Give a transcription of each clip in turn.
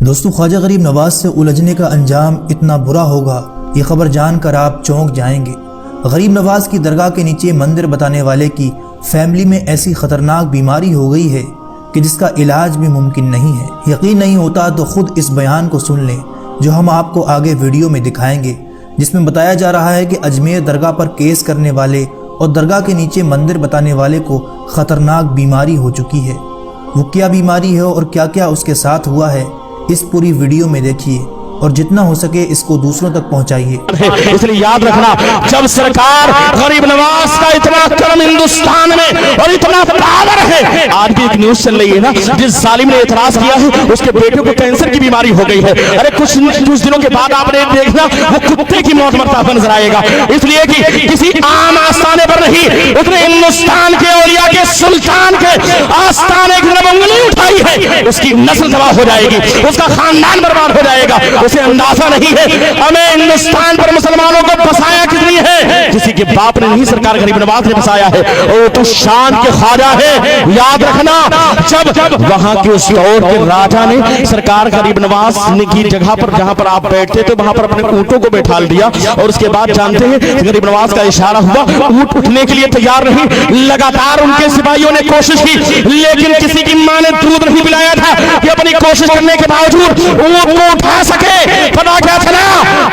دوستو، خواجہ غریب نواز سے الجھنے کا انجام اتنا برا ہوگا، یہ خبر جان کر آپ چونک جائیں گے۔ غریب نواز کی درگاہ کے نیچے مندر بتانے والے کی فیملی میں ایسی خطرناک بیماری ہو گئی ہے کہ جس کا علاج بھی ممکن نہیں ہے۔ یقین نہیں ہوتا تو خود اس بیان کو سن لیں جو ہم آپ کو آگے ویڈیو میں دکھائیں گے، جس میں بتایا جا رہا ہے کہ اجمیر درگاہ پر کیس کرنے والے اور درگاہ کے نیچے مندر بتانے والے کو خطرناک بیماری ہو چکی ہے۔ وہ کیا بیماری ہے اور کیا کیا اس کے ساتھ ہوا ہے، اس پوری ویڈیو میں دیکھیے اور جتنا ہو سکے اس کو دوسروں تک پہنچائیے۔ اس لیے یاد رکھنا، جب سرکار غریب نواز کا اتنا کرم ہندوستان میں اور اتنا پاور ہے، آج بھی ایک نیوز چل رہی ہے نا، جس ظالم نے اعتراض کیا ہے اس کے بیٹے کو کینسر کی بیماری ہو گئی ہے۔ ارے کچھ دنوں کے بعد آپ نے دیکھنا وہ کتے کی موت مرتا ہوا نظر آئے گا، اس لیے کہ کسی عام آستانے پر نہیں، اس نے ہندوستان کے اولیاء کے سلطان کے آستانے کی طرف انگلی اٹھائی ہے، اس کی نسل تباہ ہو جائے گی، اس کا خاندان برباد ہو جائے گا۔ اسے اندازہ نہیں ہے ہمیں ہندوستان پر مسلمانوں کو بسایا کس لیے ہے، کسی کے باپ نے نہیں، سرکار غریب نواز نے بسایا ہے، اور تو شان کے خواجہ ہے۔ یاد رکھنا، جب وہاں کے اس دور کے راجہ نے سرکار غریب نواز کی جگہ پر جہاں پر آپ بیٹھتے تو وہاں پر اپنے اونٹوں کو بیٹھا دیا، اور اس کے بعد جانتے ہیں غریب نواز کا اشارہ ہوا، اونٹ اٹھنے کے لیے تیار نہیں، لگاتار ان کے سپاہیوں نے کوشش کی، لیکن کسی کی ماں نے دودھ نہیں پلایا تھا کہ اپنی کوشش کرنے کے باوجود اونٹ کو اٹھا سکے۔ پتا کیا چلا،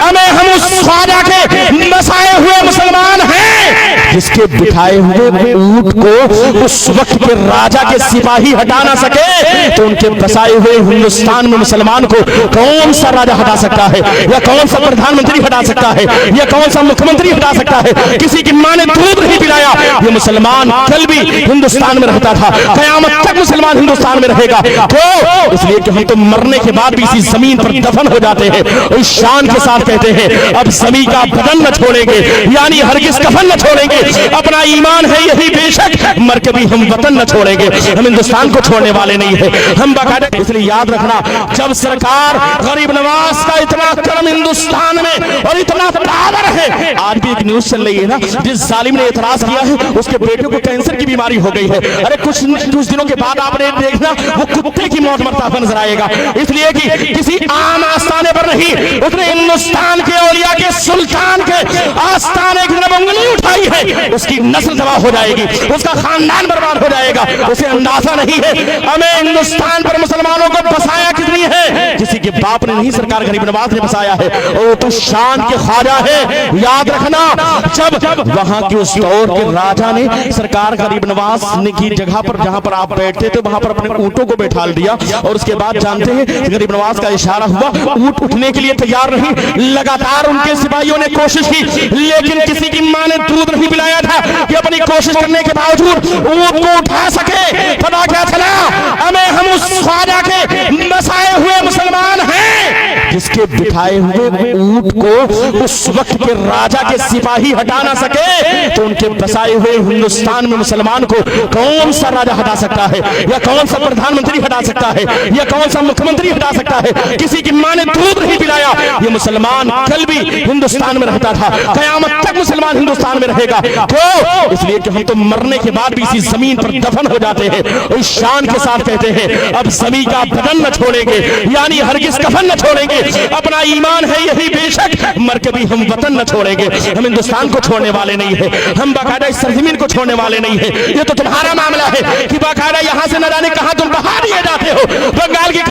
ہم اس خواجہ کے بسائے ہوئے مسلمان ہیں جس کے بٹھائے ہوئے اونٹ کو اس وقت کے راجہ کے سپاہی ہٹا نہ سکے، تو ان کے بسائے ہوئے ہندوستان میں مسلمان کو کون سا راجہ ہٹا سکتا ہے، یا کون سا پردھان منتری ہٹا سکتا ہے، یا کون سا مکھ منتری ہٹا سکتا ہے؟ کسی کی ماں نے دودھ نہیں پلایا، یہ مسلمان کل بھی ہندوستان میں رہتا تھا، قیامت تک مسلمان ہندوستان میں رہے گا۔ تو اس لیے کہ ہم تو مرنے کے بعد بھی اسی زمین پر دفن ہو جاتے ہیں، اس شان کے ساتھ کہتے ہیں اب زمین کا بدن نہ چھوڑیں گے، یعنی ہرگز کفن نہ چھوڑیں گے، اپنا ایمان ہے یہی بے شک، مر کے بھی ہم وطن نہ چھوڑیں گے، ہم ہندوستان کو چھوڑنے والے نہیں ہیں، ہم باقاعدہ۔ اس لیے یاد رکھنا، جب سرکار غریب نواز کا اتنا کرم ہندوستان میں اور اتنا پاور ہے، آج بھی ایک نیوز چل رہی ہے نا، جس ظالم نے اعتراض کیا ہے اس کے بیٹے کو کینسر کی بیماری ہو گئی ہے۔ ارے کچھ دنوں کے بعد آپ نے دیکھنا وہ کتے کی موت مرتا ہوا نظر آئے گا، اس لیے کہ کسی عام آستانے پر نہیں، اس نے ہندوستان کے اولیاء کے سلطان کے آستانے کی طرف انگلی اٹھائی ہے، اس کی نسل تباہ ہو جائے گی، اس کا خاندان برباد ہو جائے گا۔ اسے اندازہ نہیں ہے ہمیں ہندوستان پر مسلمانوں کو بسایا کس لیے ہے، کسی کے باپ نے نہیں، سرکار غریب نواز نے بسایا ہے، اور تو شان کے خواجہ ہے۔ یاد رکھنا، جب وہاں کے اس دور کے راجہ نے سرکار غریب نواز کی جگہ پر جہاں پر آپ بیٹھتے تو وہاں پر اپنے اونٹوں کو بیٹھا دیا، اور اس کے بعد جانتے ہیں غریب نواز کا اشارہ ہوا، اونٹ اٹھنے کے لیے تیار نہیں، لگاتار ان کے سپاہیوں نے کوشش کی، لیکن کسی کی ماں نے دودھ نہیں پلایا تھا کہ اپنی کوشش کرنے کے باوجود اونٹ کو اٹھا سکے۔ پتا کیا چلا، ہم اس خواجہ کے بسائے ہوئے مسلمان ہیں جس کے بٹھائے ہوئے اونٹ کو اس وقت کے راجہ کے سپاہی ہٹا نہ سکے، تو ان کے بسائے ہوئے ہندوستان میں مسلمان کو کون سا راجہ ہٹا سکتا ہے، یا کون سا پردھان منتری ہٹا سکتا ہے، یا کون سا مکھ منتری ہٹا سکتا ہے؟ کسی کی ماں نے دودھ نہیں پلایا، یہ مسلمان کل بھی ہندوستان میں رہتا تھا، قیامت تک مسلمان ہندوستان میں رہے گا۔ تو اس لیے کہ ہم تو مرنے کے بعد بھی اسی زمین پر دفن ہو جاتے ہیں، اس شان کے ساتھ کہتے ہیں اب زمین کا بدن نہ چھوڑیں گے، یعنی ہرگز کفن نہ چھوڑیں گے، اپنا ایمان ہے یہی بے شک، مر کے بھی ہم وطن نہ چھوڑیں گے، ہم ہندوستان کو چھوڑنے والے نہیں ہیں، ہم باقاعدہ اس سرزمین کو چھوڑنے والے نہیں ہیں۔ یہ تو تمہارا معاملہ ہے کہ باقاعدہ یہاں سے نہ جانے کہاں تم بہا دیے جاتے ہو، بنگال کی